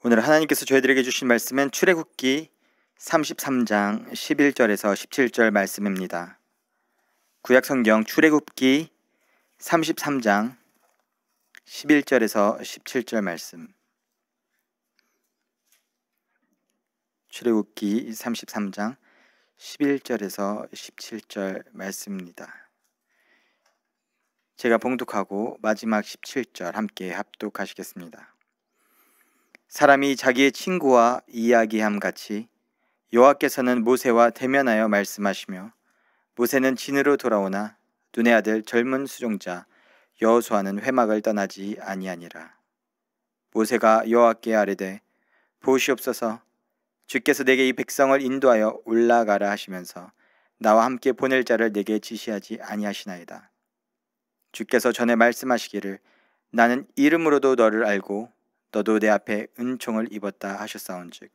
오늘 하나님께서 저희들에게 주신 말씀은 출애굽기 33장 11절에서 17절 말씀입니다. 구약성경 출애굽기 33장 11절에서 17절 말씀. 출애굽기 33장 11절에서 17절 말씀입니다. 제가 봉독하고 마지막 17절 함께 합독하시겠습니다. 사람이 자기의 친구와 이야기함 같이 여호와께서는 모세와 대면하여 말씀하시며 모세는 진으로 돌아오나 눈의 아들 젊은 수종자 여호수아는 회막을 떠나지 아니하니라. 모세가 여호와께 아뢰되 보시옵소서 주께서 내게 이 백성을 인도하여 올라가라 하시면서 나와 함께 보낼 자를 내게 지시하지 아니하시나이다. 주께서 전에 말씀하시기를 나는 이름으로도 너를 알고 너도 내 앞에 은총을 입었다 하셨사온즉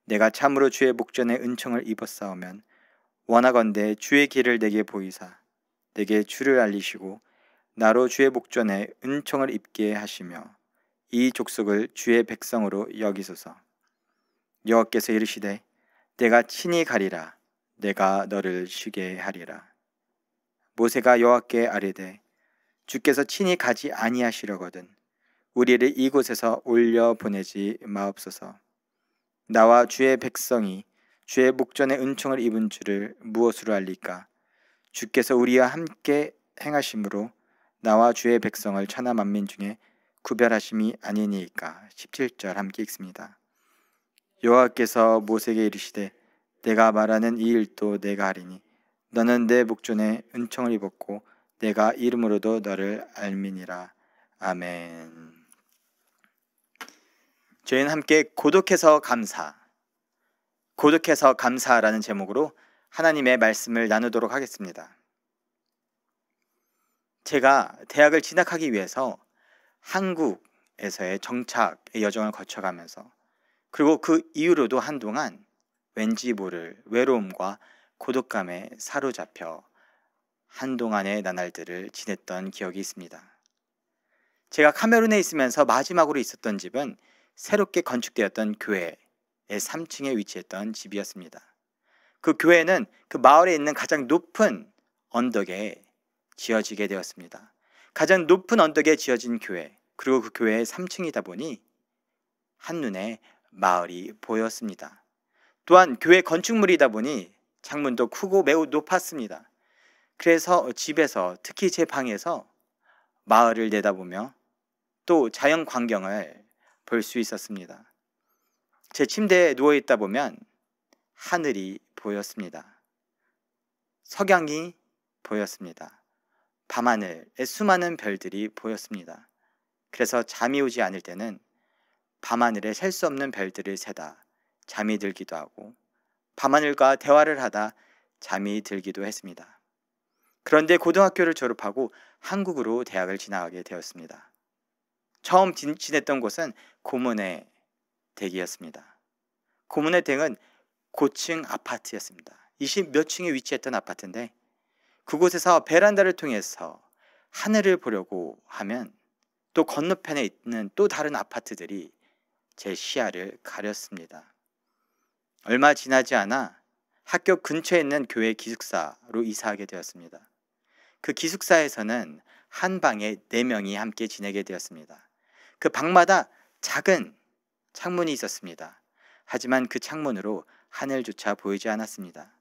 내가 참으로 주의 목전에 은총을 입었사오면 원하건대 주의 길을 내게 보이사 내게 주를 알리시고 나로 주의 목전에 은총을 입게 하시며 이 족속을 주의 백성으로 여기소서. 여호와께서 이르시되 내가 친히 가리라. 내가 너를 쉬게 하리라. 모세가 여호와께 아뢰되 주께서 친히 가지 아니하시려거든 우리를 이곳에서 올려 보내지 마옵소서. 나와 주의 백성이 주의 목전에 은총을 입은 줄을 무엇으로 알리까? 주께서 우리와 함께 행하심으로 나와 주의 백성을 천하 만민 중에 구별하심이 아니니이까. 17절 함께 읽습니다. 여호와께서 모세에게 이르시되 내가 말하는 이 일도 내가 하리니 너는 내 목전에 은총을 입었고 내가 이름으로도 너를 알미니라. 아멘. 저희는 함께 고독해서 감사라는 제목으로 하나님의 말씀을 나누도록 하겠습니다. 제가 대학을 진학하기 위해서 한국에서의 정착의 여정을 거쳐가면서 그리고 그 이후로도 한동안 왠지 모를 외로움과 고독감에 사로잡혀 한동안의 나날들을 지냈던 기억이 있습니다. 제가 카메룬에 있으면서 마지막으로 있었던 집은 새롭게 건축되었던 교회의 3층에 위치했던 집이었습니다. 그 교회는 그 마을에 있는 가장 높은 언덕에 지어지게 되었습니다. 가장 높은 언덕에 지어진 교회, 그리고 그 교회의 3층이다 보니 한눈에 마을이 보였습니다. 또한 교회 건축물이다 보니 창문도 크고 매우 높았습니다. 그래서 집에서, 특히 제 방에서 마을을 내다보며 또 자연 광경을 볼 수 있었습니다. 제 침대에 누워있다 보면 하늘이 보였습니다. 석양이 보였습니다. 밤하늘에 수많은 별들이 보였습니다. 그래서 잠이 오지 않을 때는 밤하늘에 셀 수 없는 별들을 세다 잠이 들기도 하고 밤하늘과 대화를 하다 잠이 들기도 했습니다. 그런데 고등학교를 졸업하고 한국으로 대학을 진학하게 되었습니다. 처음 지냈던 곳은 고문의 댁이었습니다. 고문의 댁은 고층 아파트였습니다. 20몇 층에 위치했던 아파트인데 그곳에서 베란다를 통해서 하늘을 보려고 하면 또 건너편에 있는 또 다른 아파트들이 제 시야를 가렸습니다. 얼마 지나지 않아 학교 근처에 있는 교회 기숙사로 이사하게 되었습니다. 그 기숙사에서는 한 방에 4명이 함께 지내게 되었습니다. 그 방마다 작은 창문이 있었습니다. 하지만 그 창문으로 하늘조차 보이지 않았습니다.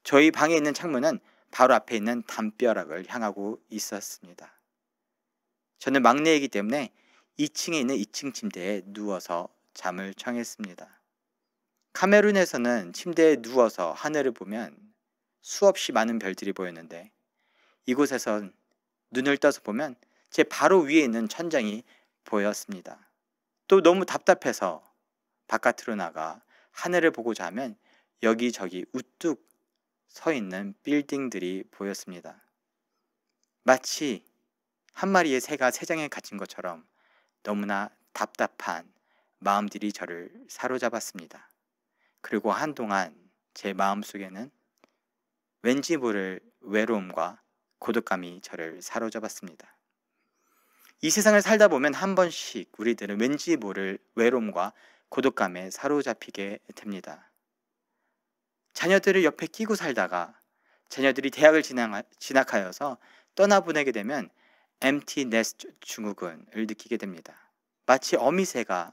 저희 방에 있는 창문은 바로 앞에 있는 담벼락을 향하고 있었습니다. 저는 막내이기 때문에 2층에 있는 2층 침대에 누워서 잠을 청했습니다. 카메룬에서는 침대에 누워서 하늘을 보면 수없이 많은 별들이 보였는데 이곳에선 눈을 떠서 보면 제 바로 위에 있는 천장이 보였습니다. 또 너무 답답해서 바깥으로 나가 하늘을 보고자 하면 여기저기 우뚝 서 있는 빌딩들이 보였습니다. 마치 한 마리의 새가 새장에 갇힌 것처럼 너무나 답답한 마음들이 저를 사로잡았습니다. 그리고 한동안 제 마음속에는 왠지 모를 외로움과 고독감이 저를 사로잡았습니다. 이 세상을 살다 보면 한 번씩 우리들은 왠지 모를 외로움과 고독감에 사로잡히게 됩니다. 자녀들을 옆에 끼고 살다가 자녀들이 대학을 진학하여서 떠나보내게 되면 empty nest 증후군을 느끼게 됩니다. 마치 어미새가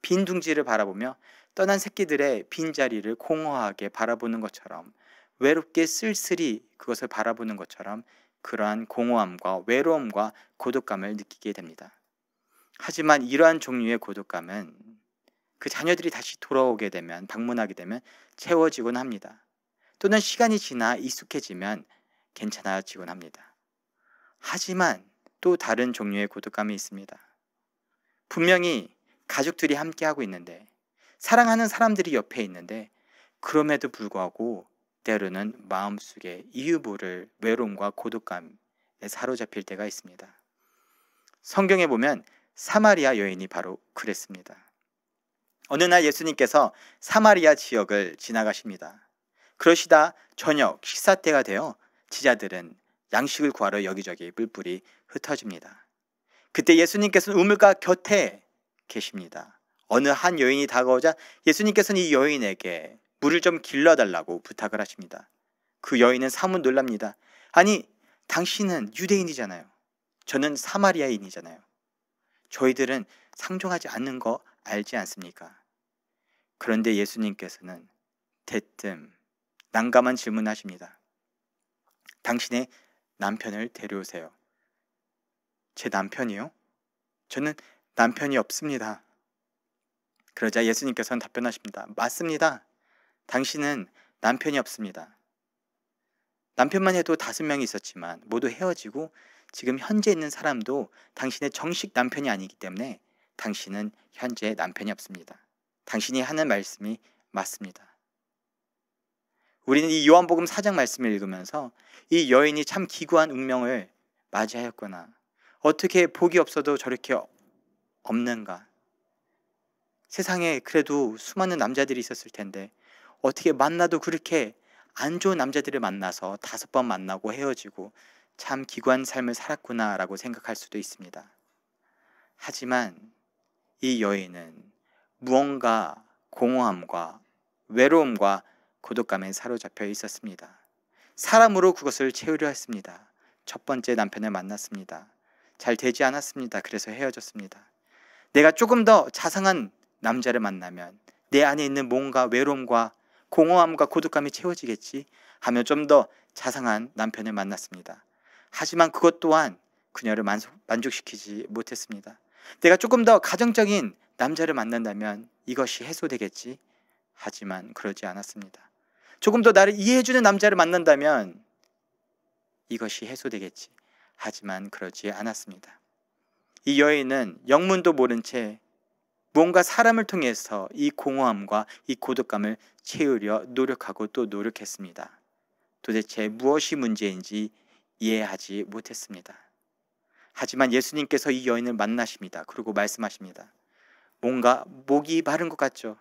빈 둥지를 바라보며 떠난 새끼들의 빈자리를 공허하게 바라보는 것처럼, 외롭게 쓸쓸히 그것을 바라보는 것처럼 그러한 공허함과 외로움과 고독감을 느끼게 됩니다. 하지만 이러한 종류의 고독감은 그 자녀들이 다시 돌아오게 되면, 방문하게 되면 채워지곤 합니다. 또는 시간이 지나 익숙해지면 괜찮아지곤 합니다. 하지만 또 다른 종류의 고독감이 있습니다. 분명히 가족들이 함께하고 있는데, 사랑하는 사람들이 옆에 있는데, 그럼에도 불구하고 때로는 마음속에 이유 모를 외로움과 고독감에 사로잡힐 때가 있습니다. 성경에 보면 사마리아 여인이 바로 그랬습니다. 어느 날 예수님께서 사마리아 지역을 지나가십니다. 그러시다 저녁 식사 때가 되어 제자들은 양식을 구하러 여기저기 뿔뿔이 흩어집니다. 그때 예수님께서는 우물가 곁에 계십니다. 어느 한 여인이 다가오자 예수님께서는 이 여인에게 물을 좀 길러달라고 부탁을 하십니다. 그 여인은 사뭇 놀랍니다. 아니, 당신은 유대인이잖아요. 저는 사마리아인이잖아요. 저희들은 상종하지 않는 거 알지 않습니까? 그런데 예수님께서는 대뜸 난감한 질문하십니다. 당신의 남편을 데려오세요. 제 남편이요? 저는 남편이 없습니다. 그러자 예수님께서는 답변하십니다. 맞습니다. 당신은 남편이 없습니다. 남편만 해도 5명이 있었지만 모두 헤어지고 지금 현재 있는 사람도 당신의 정식 남편이 아니기 때문에 당신은 현재 남편이 없습니다. 당신이 하는 말씀이 맞습니다. 우리는 이 요한복음 4장 말씀을 읽으면서 이 여인이 참 기구한 운명을 맞이하였구나. 어떻게 복이 없어도 저렇게 없는가. 세상에 그래도 수많은 남자들이 있었을 텐데 어떻게 만나도 그렇게 안 좋은 남자들을 만나서 5번 만나고 헤어지고 참 기구한 삶을 살았구나 라고 생각할 수도 있습니다. 하지만 이 여인은 무언가 공허함과 외로움과 고독감에 사로잡혀 있었습니다. 사람으로 그것을 채우려 했습니다. 첫 번째 남편을 만났습니다. 잘 되지 않았습니다. 그래서 헤어졌습니다. 내가 조금 더 자상한 남자를 만나면 내 안에 있는 뭔가 외로움과 공허함과 고독감이 채워지겠지 하며 좀 더 자상한 남편을 만났습니다. 하지만 그것 또한 그녀를 만족시키지 못했습니다. 내가 조금 더 가정적인 남자를 만난다면 이것이 해소되겠지. 하지만 그러지 않았습니다. 조금 더 나를 이해해주는 남자를 만난다면 이것이 해소되겠지. 하지만 그러지 않았습니다. 이 여인은 영문도 모른 채 무언가 사람을 통해서 이 공허함과 이 고독감을 채우려 노력하고 또 노력했습니다. 도대체 무엇이 문제인지 이해하지 못했습니다. 하지만 예수님께서 이 여인을 만나십니다. 그리고 말씀하십니다. 뭔가 목이 마른 것 같죠?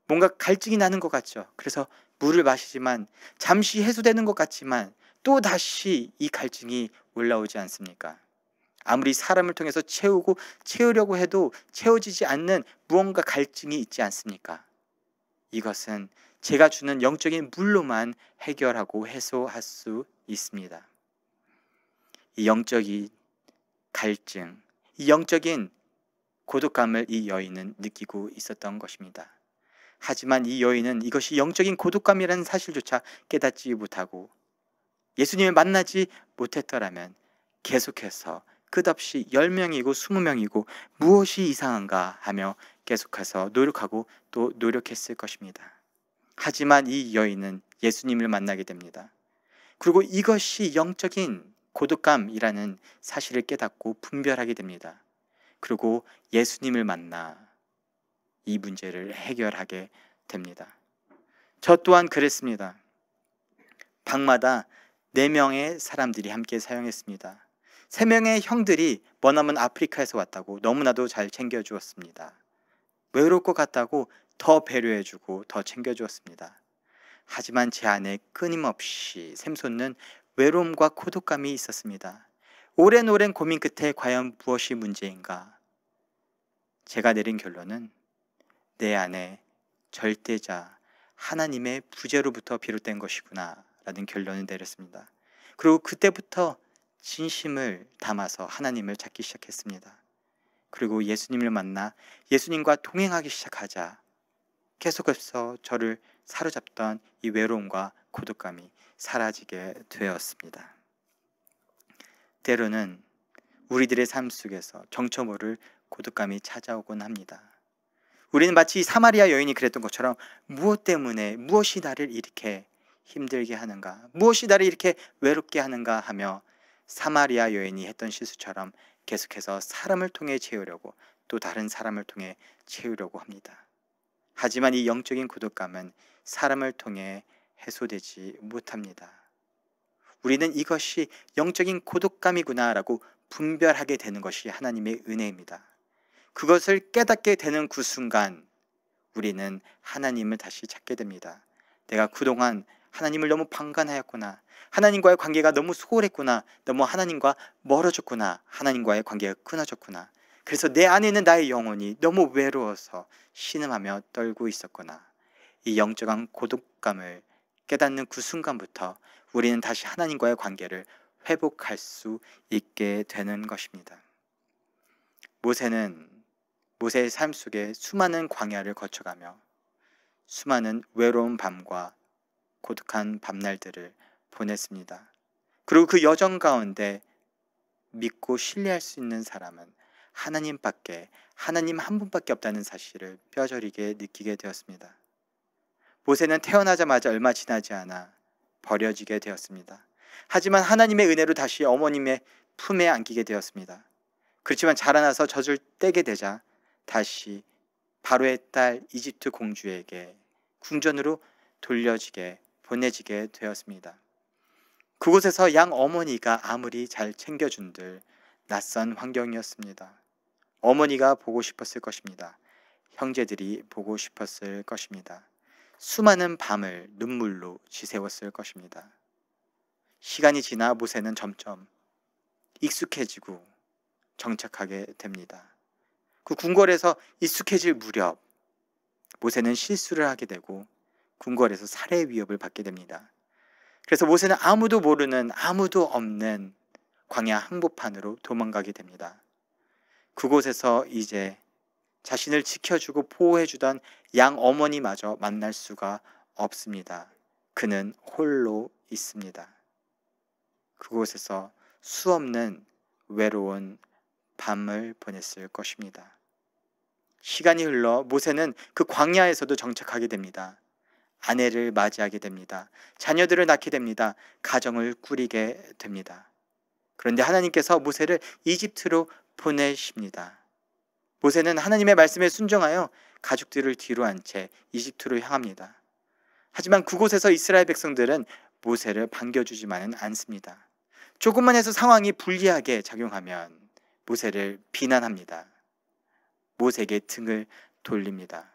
뭔가 갈증이 나는 것 같죠? 그래서 물을 마시지만 잠시 해소되는 것 같지만 또 다시 이 갈증이 올라오지 않습니까? 아무리 사람을 통해서 채우려고 해도 채워지지 않는 무언가 갈증이 있지 않습니까? 이것은 제가 주는 영적인 물로만 해결하고 해소할 수 있습니다. 이 영적인 갈증, 이 영적인 고독감을 이 여인은 느끼고 있었던 것입니다. 하지만 이 여인은 이것이 영적인 고독감이라는 사실조차 깨닫지 못하고 예수님을 만나지 못했더라면 계속해서 끝없이 10명이고 20명이고 무엇이 이상한가 하며 계속해서 노력하고 또 노력했을 것입니다. 하지만 이 여인은 예수님을 만나게 됩니다. 그리고 이것이 영적인 고독감이라는 사실을 깨닫고 분별하게 됩니다. 그리고 예수님을 만나 이 문제를 해결하게 됩니다. 저 또한 그랬습니다. 방마다 4명의 사람들이 함께 사용했습니다. 3명의 형들이 머나먼 아프리카에서 왔다고 너무나도 잘 챙겨주었습니다. 외로울 것 같다고 더 배려해주고 더 챙겨주었습니다. 하지만 제 안에 끊임없이 샘솟는 외로움과 고독감이 있었습니다. 오랜 고민 끝에 과연 무엇이 문제인가? 제가 내린 결론은 내 안에 절대자 하나님의 부재로부터 비롯된 것이구나 라는 결론을 내렸습니다. 그리고 그때부터 진심을 담아서 하나님을 찾기 시작했습니다. 그리고 예수님을 만나 예수님과 동행하기 시작하자 계속해서 저를 사로잡던 이 외로움과 고독감이 사라지게 되었습니다. 때로는 우리들의 삶 속에서 정처 모를 고독감이 찾아오곤 합니다. 우리는 마치 이 사마리아 여인이 그랬던 것처럼 무엇 때문에, 무엇이 나를 이렇게 힘들게 하는가, 무엇이 나를 이렇게 외롭게 하는가 하며 사마리아 여인이 했던 실수처럼 계속해서 사람을 통해 채우려고, 또 다른 사람을 통해 채우려고 합니다. 하지만 이 영적인 고독감은 사람을 통해 해소되지 못합니다. 우리는 이것이 영적인 고독감이구나 라고 분별하게 되는 것이 하나님의 은혜입니다. 그것을 깨닫게 되는 그 순간 우리는 하나님을 다시 찾게 됩니다. 내가 그동안 하나님을 너무 방관하였구나, 하나님과의 관계가 너무 소홀했구나, 너무 하나님과 멀어졌구나, 하나님과의 관계가 끊어졌구나, 그래서 내 안에 있는 나의 영혼이 너무 외로워서 신음하며 떨고 있었구나. 이 영적인 고독감을 깨닫는 그 순간부터 우리는 다시 하나님과의 관계를 회복할 수 있게 되는 것입니다. 모세는 모세의 삶 속에 수많은 광야를 거쳐가며 수많은 외로운 밤과 고독한 밤날들을 보냈습니다. 그리고 그 여정 가운데 믿고 신뢰할 수 있는 사람은 하나님밖에, 하나님 한 분밖에 없다는 사실을 뼈저리게 느끼게 되었습니다. 모세는 태어나자마자 얼마 지나지 않아 버려지게 되었습니다. 하지만 하나님의 은혜로 다시 어머님의 품에 안기게 되었습니다. 그렇지만 자라나서 젖을 떼게 되자 다시 바로의 딸 이집트 공주에게 궁전으로 보내지게 되었습니다. 그곳에서 양 어머니가 아무리 잘 챙겨준들 낯선 환경이었습니다. 어머니가 보고 싶었을 것입니다. 형제들이 보고 싶었을 것입니다. 수많은 밤을 눈물로 지새웠을 것입니다. 시간이 지나 모세는 점점 익숙해지고 정착하게 됩니다. 그 궁궐에서 익숙해질 무렵 모세는 실수를 하게 되고 궁궐에서 살해 위협을 받게 됩니다. 그래서 모세는 아무도 모르는, 아무도 없는 광야 한복판으로 도망가게 됩니다. 그곳에서 이제 자신을 지켜주고 보호해주던 양 어머니마저 만날 수가 없습니다. 그는 홀로 있습니다. 그곳에서 수없는 외로운 밤을 보냈을 것입니다. 시간이 흘러 모세는 그 광야에서도 정착하게 됩니다. 아내를 맞이하게 됩니다. 자녀들을 낳게 됩니다. 가정을 꾸리게 됩니다. 그런데 하나님께서 모세를 이집트로 보내십니다. 모세는 하나님의 말씀에 순종하여 가족들을 뒤로 한 채 이집트로 향합니다. 하지만 그곳에서 이스라엘 백성들은 모세를 반겨주지만은 않습니다. 조금만 해서 상황이 불리하게 작용하면 모세를 비난합니다. 모세에게 등을 돌립니다.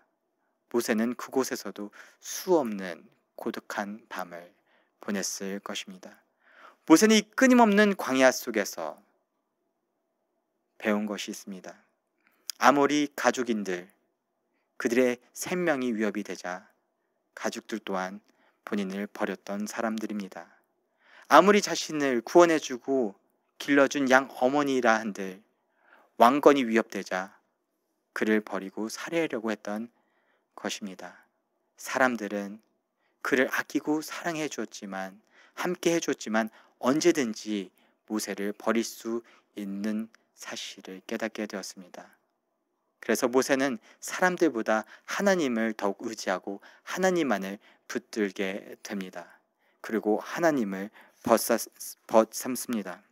모세는 그곳에서도 수없는 고독한 밤을 보냈을 것입니다. 모세는 이 끊임없는 광야 속에서 배운 것이 있습니다. 아모리 가족인들, 그들의 생명이 위협이 되자 가족들 또한 본인을 버렸던 사람들입니다. 아무리 자신을 구원해주고 길러준 양 어머니라 한들 왕권이 위협되자 그를 버리고 살해하려고 했던 것입니다. 사람들은 그를 아끼고 사랑해 주었지만, 함께 해줬지만 언제든지 모세를 버릴 수 있는 사실을 깨닫게 되었습니다. 그래서 모세는 사람들보다 하나님을 더욱 의지하고 하나님만을 붙들게 됩니다. 그리고 하나님을 벗삼습니다.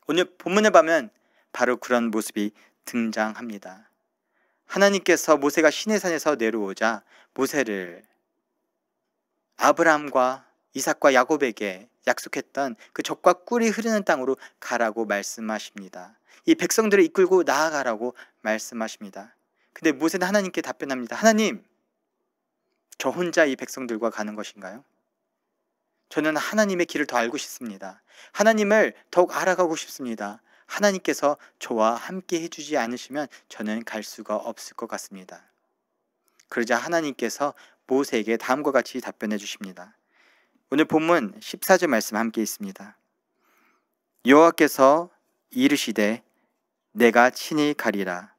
오늘 본문에 보면 바로 그런 모습이 등장합니다. 하나님께서 모세가 시내산에서 내려오자 모세를 아브라함과 이삭과 야곱에게 약속했던 그 젖과 꿀이 흐르는 땅으로 가라고 말씀하십니다. 이 백성들을 이끌고 나아가라고 말씀하십니다. 근데 모세는 하나님께 답변합니다. 하나님, 저 혼자 이 백성들과 가는 것인가요? 저는 하나님의 길을 더 알고 싶습니다. 하나님을 더욱 알아가고 싶습니다. 하나님께서 저와 함께 해주지 않으시면 저는 갈 수가 없을 것 같습니다. 그러자 하나님께서 모세에게 다음과 같이 답변해 주십니다. 오늘 본문 14절 말씀 함께 있습니다. 여호와께서 이르시되 내가 친히 가리라.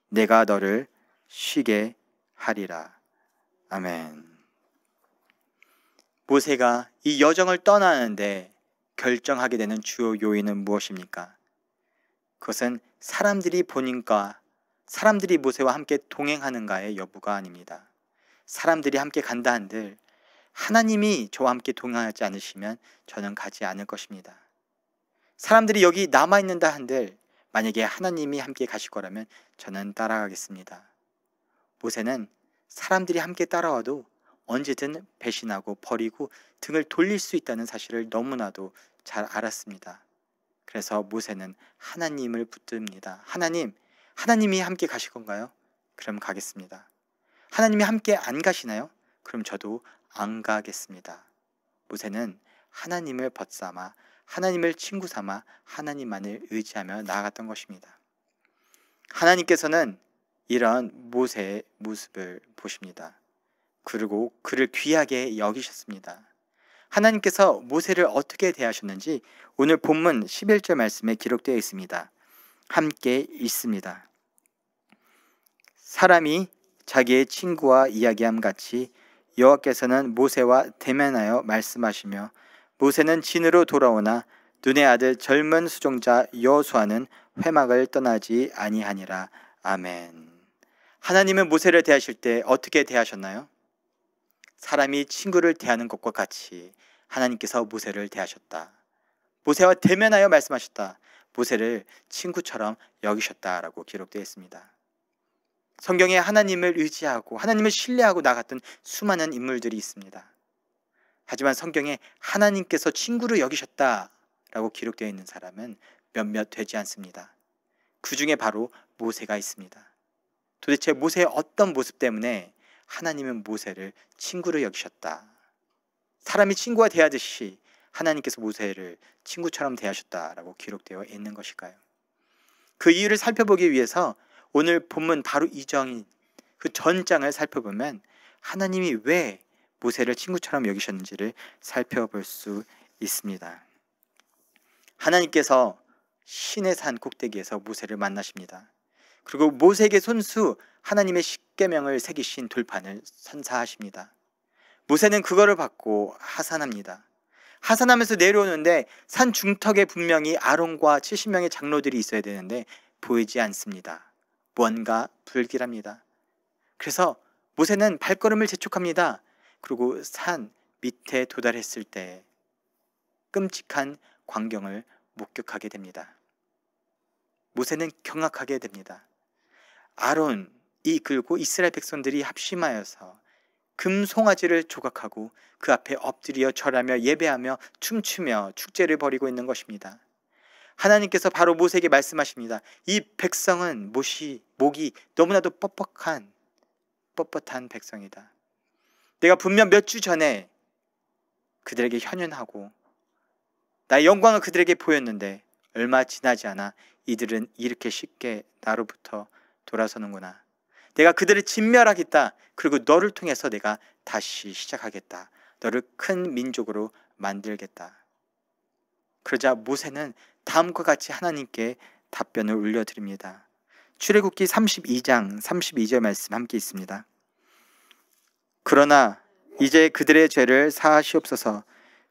내가 너를 쉬게 하리라. 아멘. 모세가 이 여정을 떠나는데 결정하게 되는 주요 요인은 무엇입니까? 그것은 사람들이 모세와 함께 동행하는가의 여부가 아닙니다. 사람들이 함께 간다 한들 하나님이 저와 함께 동행하지 않으시면 저는 가지 않을 것입니다. 사람들이 여기 남아있는다 한들 만약에 하나님이 함께 가실 거라면 저는 따라가겠습니다. 모세는 사람들이 함께 따라와도 언제든 배신하고 버리고 등을 돌릴 수 있다는 사실을 너무나도 잘 알았습니다. 그래서 모세는 하나님을 붙듭니다. 하나님이 함께 가실 건가요? 그럼 가겠습니다. 하나님이 함께 안 가시나요? 그럼 저도 안 가겠습니다. 모세는 하나님을 벗삼아 하나님을 친구 삼아 하나님만을 의지하며 나아갔던 것입니다. 하나님께서는 이런 모세의 모습을 보십니다. 그리고 그를 귀하게 여기셨습니다. 하나님께서 모세를 어떻게 대하셨는지 오늘 본문 11절 말씀에 기록되어 있습니다. 함께 읽습니다. 사람이 자기의 친구와 이야기함 같이 여호와께서는 모세와 대면하여 말씀하시며 모세는 진으로 돌아오나 눈의 아들 젊은 수종자 여호수아는 회막을 떠나지 아니하니라. 아멘. 하나님은 모세를 대하실 때 어떻게 대하셨나요? 사람이 친구를 대하는 것과 같이 하나님께서 모세를 대하셨다. 모세와 대면하여 말씀하셨다. 모세를 친구처럼 여기셨다라고 기록되어 있습니다. 성경에 하나님을 의지하고 하나님을 신뢰하고 나갔던 수많은 인물들이 있습니다. 하지만 성경에 하나님께서 친구로 여기셨다라고 기록되어 있는 사람은 몇몇 되지 않습니다. 그 중에 바로 모세가 있습니다. 도대체 모세의 어떤 모습 때문에 하나님은 모세를 친구로 여기셨다. 사람이 친구와 대하듯이 하나님께서 모세를 친구처럼 대하셨다라고 기록되어 있는 것일까요? 그 이유를 살펴보기 위해서 오늘 본문 바로 이정인 그 전장을 살펴보면 하나님이 왜 모세를 친구처럼 여기셨는지를 살펴볼 수 있습니다. 하나님께서 시내 산 꼭대기에서 모세를 만나십니다. 그리고 모세에게 손수 하나님의 십계명을 새기신 돌판을 선사하십니다. 모세는 그거를 받고 하산합니다. 하산하면서 내려오는데 산 중턱에 분명히 아론과 70명의 장로들이 있어야 되는데 보이지 않습니다. 뭔가 불길합니다. 그래서 모세는 발걸음을 재촉합니다. 그리고 산 밑에 도달했을 때 끔찍한 광경을 목격하게 됩니다. 모세는 경악하게 됩니다. 아론이 이끌고 이스라엘 백성들이 합심하여서 금송아지를 조각하고 그 앞에 엎드려 절하며 예배하며 춤추며 축제를 벌이고 있는 것입니다. 하나님께서 바로 모세에게 말씀하십니다. 이 백성은 목이 너무나도 뻣뻣한 백성이다. 내가 분명 몇 주 전에 그들에게 현현하고 나의 영광을 그들에게 보였는데 얼마 지나지 않아 이들은 이렇게 쉽게 나로부터 돌아서는구나. 내가 그들을 진멸하겠다. 그리고 너를 통해서 내가 다시 시작하겠다. 너를 큰 민족으로 만들겠다. 그러자 모세는 다음과 같이 하나님께 답변을 올려드립니다. 출애굽기 32장 32절 말씀 함께 있습니다. 그러나 이제 그들의 죄를 사하시옵소서.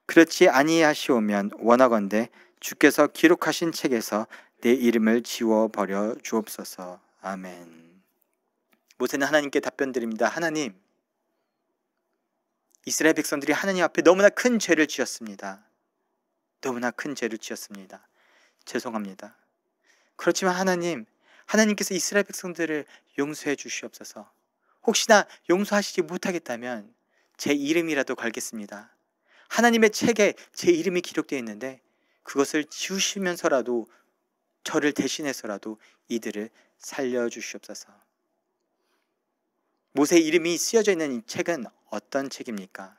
그렇지 아니하시오면 원하건대 주께서 기록하신 책에서 내 이름을 지워버려 주옵소서. 아멘. 모세는 하나님께 답변 드립니다. 하나님, 이스라엘 백성들이 하나님 앞에 너무나 큰 죄를 지었습니다. 너무나 큰 죄를 지었습니다. 죄송합니다. 그렇지만 하나님께서 이스라엘 백성들을 용서해 주시옵소서. 혹시나 용서하시지 못하겠다면 제 이름이라도 걸겠습니다. 하나님의 책에 제 이름이 기록되어 있는데 그것을 지우시면서라도 저를 대신해서라도 이들을 살려주시옵소서. 모세의 이름이 쓰여져 있는 이 책은 어떤 책입니까?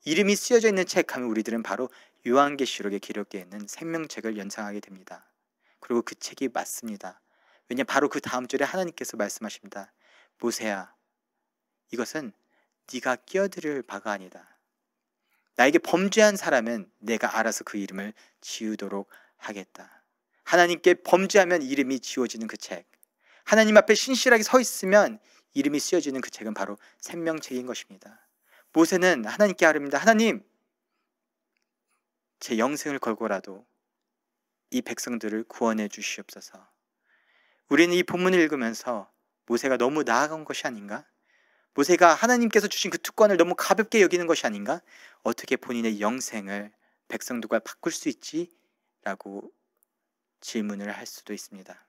이름이 쓰여져 있는 책 하면 우리들은 바로 요한계시록에 기록되어 있는 생명책을 연상하게 됩니다. 그리고 그 책이 맞습니다. 왜냐하면 바로 그 다음 절에 하나님께서 말씀하십니다. 모세야, 이것은 네가 끼어들을 바가 아니다. 나에게 범죄한 사람은 내가 알아서 그 이름을 지우도록 하겠다. 하나님께 범죄하면 이름이 지워지는 그 책, 하나님 앞에 신실하게 서 있으면 이름이 쓰여지는 그 책은 바로 생명책인 것입니다. 모세는 하나님께 아뢰입니다. 하나님, 제 영생을 걸고라도 이 백성들을 구원해 주시옵소서. 우리는 이 본문을 읽으면서 모세가 너무 나아간 것이 아닌가? 모세가 하나님께서 주신 그 특권을 너무 가볍게 여기는 것이 아닌가? 어떻게 본인의 영생을 백성들과 바꿀 수 있지? 라고 질문을 할 수도 있습니다.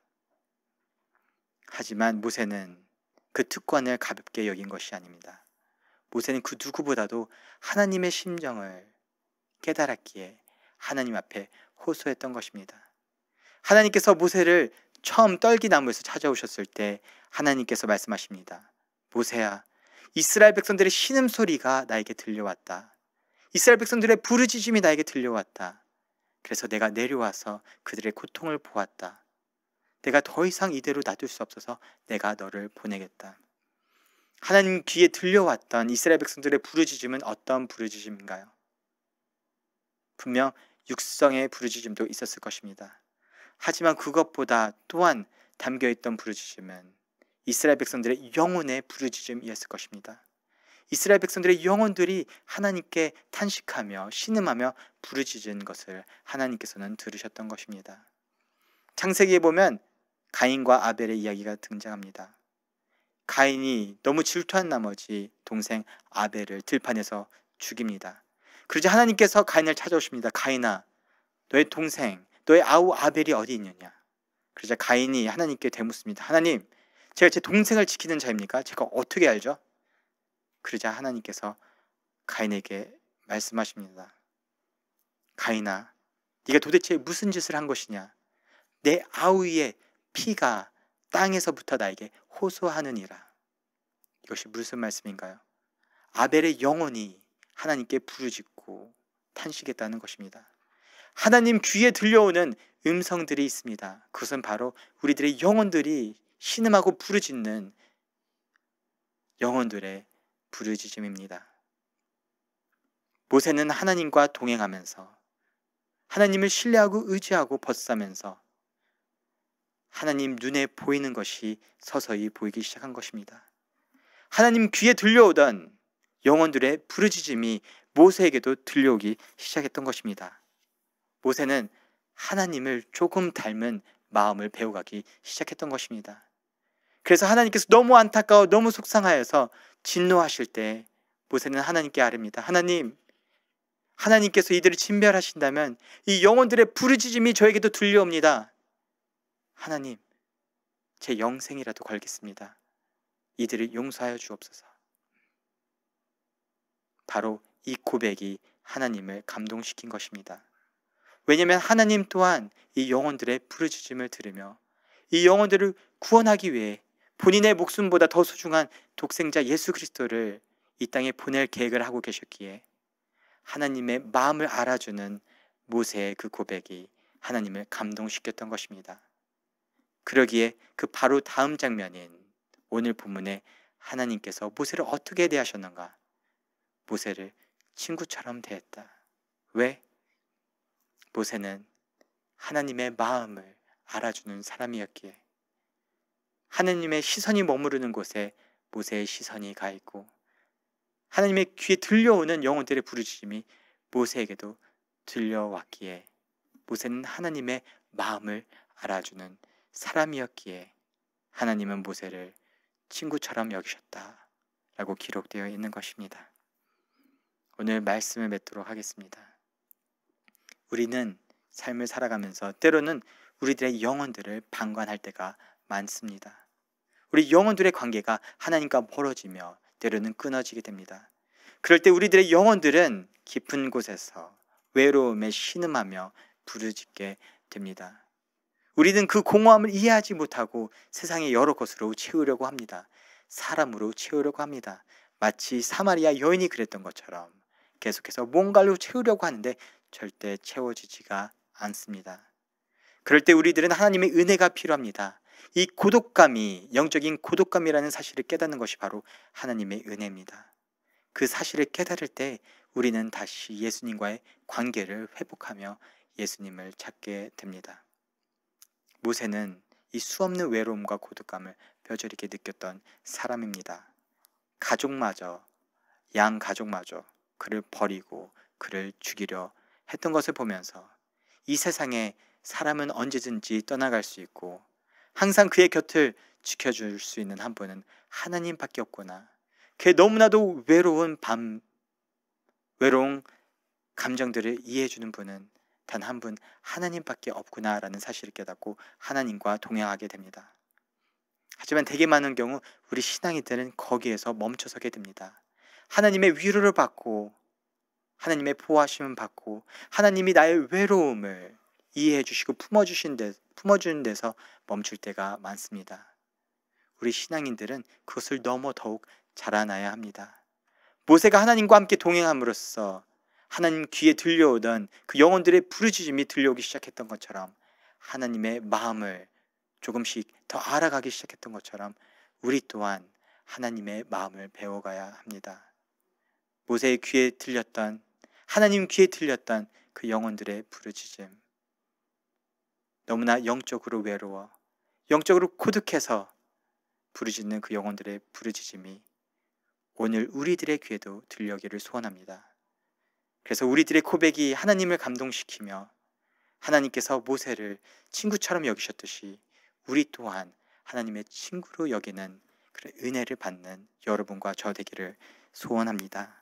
하지만 모세는 그 특권을 가볍게 여긴 것이 아닙니다. 모세는 그 누구보다도 하나님의 심정을 깨달았기에 하나님 앞에 호소했던 것입니다. 하나님께서 모세를 처음 떨기나무에서 찾아오셨을 때 하나님께서 말씀하십니다. 모세야, 이스라엘 백성들의 신음소리가 나에게 들려왔다. 이스라엘 백성들의 부르짖음이 나에게 들려왔다. 그래서 내가 내려와서 그들의 고통을 보았다. 내가 더 이상 이대로 놔둘 수 없어서 내가 너를 보내겠다. 하나님 귀에 들려왔던 이스라엘 백성들의 부르짖음은 어떤 부르짖음인가요? 분명 육성의 부르짖음도 있었을 것입니다. 하지만 그것보다 또한 담겨있던 부르짖음은 이스라엘 백성들의 영혼의 부르짖음이었을 것입니다. 이스라엘 백성들의 영혼들이 하나님께 탄식하며 신음하며 부르짖은 것을 하나님께서는 들으셨던 것입니다. 창세기에 보면 가인과 아벨의 이야기가 등장합니다. 가인이 너무 질투한 나머지 동생 아벨을 들판에서 죽입니다. 그러자 하나님께서 가인을 찾아오십니다. 가인아, 너의 동생, 너의 아우 아벨이 어디 있느냐? 그러자 가인이 하나님께 되묻습니다. 하나님, 제가 제 동생을 지키는 자입니까? 제가 어떻게 알죠? 그러자 하나님께서 가인에게 말씀하십니다. 가인아, 네가 도대체 무슨 짓을 한 것이냐? 내 아우의 피가 땅에서부터 나에게 호소하느니라. 이것이 무슨 말씀인가요? 아벨의 영혼이 하나님께 부르짖고 탄식했다는 것입니다. 하나님 귀에 들려오는 음성들이 있습니다. 그것은 바로 우리들의 영혼들이 신음하고 부르짖는 영혼들의 부르짖음입니다. 모세는 하나님과 동행하면서 하나님을 신뢰하고 의지하고 벗사면서 하나님 눈에 보이는 것이 서서히 보이기 시작한 것입니다. 하나님 귀에 들려오던 영혼들의 부르짖음이 모세에게도 들려오기 시작했던 것입니다. 모세는 하나님을 조금 닮은 마음을 배워가기 시작했던 것입니다. 그래서 하나님께서 너무 안타까워 너무 속상하여서 진노하실 때 모세는 하나님께 아뢰입니다. 하나님, 하나님께서 이들을 진멸하신다면 이 영혼들의 부르짖음이 저에게도 들려옵니다. 하나님, 제 영생이라도 걸겠습니다. 이들을 용서하여 주옵소서. 바로 이 고백이 하나님을 감동시킨 것입니다. 왜냐하면 하나님 또한 이 영혼들의 부르짖음을 들으며 이 영혼들을 구원하기 위해 본인의 목숨보다 더 소중한 독생자 예수 그리스도를 이 땅에 보낼 계획을 하고 계셨기에 하나님의 마음을 알아주는 모세의 그 고백이 하나님을 감동시켰던 것입니다. 그러기에 그 바로 다음 장면인 오늘 본문에 하나님께서 모세를 어떻게 대하셨는가? 모세를 친구처럼 대했다. 왜? 모세는 하나님의 마음을 알아주는 사람이었기에 하나님의 시선이 머무르는 곳에 모세의 시선이 가 있고 하나님의 귀에 들려오는 영혼들의 부르짖음이 모세에게도 들려왔기에 모세는 하나님의 마음을 알아주는 사람이었기에 하나님은 모세를 친구처럼 여기셨다라고 기록되어 있는 것입니다. 오늘 말씀을 맺도록 하겠습니다. 우리는 삶을 살아가면서 때로는 우리들의 영혼들을 방관할 때가 많습니다. 우리 영혼들의 관계가 하나님과 멀어지며 때로는 끊어지게 됩니다. 그럴 때 우리들의 영혼들은 깊은 곳에서 외로움에 신음하며 부르짖게 됩니다. 우리는 그 공허함을 이해하지 못하고 세상의 여러 것으로 채우려고 합니다. 사람으로 채우려고 합니다. 마치 사마리아 여인이 그랬던 것처럼 계속해서 뭔가로 채우려고 하는데 절대 채워지지가 않습니다. 그럴 때 우리들은 하나님의 은혜가 필요합니다. 이 고독감이, 영적인 고독감이라는 사실을 깨닫는 것이 바로 하나님의 은혜입니다. 그 사실을 깨달을 때 우리는 다시 예수님과의 관계를 회복하며 예수님을 찾게 됩니다. 모세는 이 수없는 외로움과 고독감을 뼈저리게 느꼈던 사람입니다. 가족마저, 양 가족마저 그를 버리고 그를 죽이려 했던 것을 보면서 이 세상에 사람은 언제든지 떠나갈 수 있고 항상 그의 곁을 지켜줄 수 있는 한 분은 하나님밖에 없구나. 그의 너무나도 외로운 외로운 감정들을 이해해주는 분은 단 한 분 하나님밖에 없구나라는 사실을 깨닫고 하나님과 동행하게 됩니다. 하지만 되게 많은 경우 우리 신앙인들은 거기에서 멈춰서게 됩니다. 하나님의 위로를 받고 하나님의 보호하심을 받고 하나님이 나의 외로움을 이해해 주시고 품어주는 데서 멈출 때가 많습니다. 우리 신앙인들은 그것을 넘어 더욱 자라나야 합니다. 모세가 하나님과 함께 동행함으로써 하나님 귀에 들려오던 그 영혼들의 부르짖음이 들려오기 시작했던 것처럼 하나님의 마음을 조금씩 더 알아가기 시작했던 것처럼 우리 또한 하나님의 마음을 배워가야 합니다. 모세의 귀에 들렸던, 하나님 귀에 들렸던 그 영혼들의 부르짖음, 너무나 영적으로 외로워 영적으로 고독해서 부르짖는 그 영혼들의 부르짖음이 오늘 우리들의 귀에도 들려오기를 소원합니다. 그래서 우리들의 고백이 하나님을 감동시키며 하나님께서 모세를 친구처럼 여기셨듯이 우리 또한 하나님의 친구로 여기는 그런 은혜를 받는 여러분과 저 되기를 소원합니다.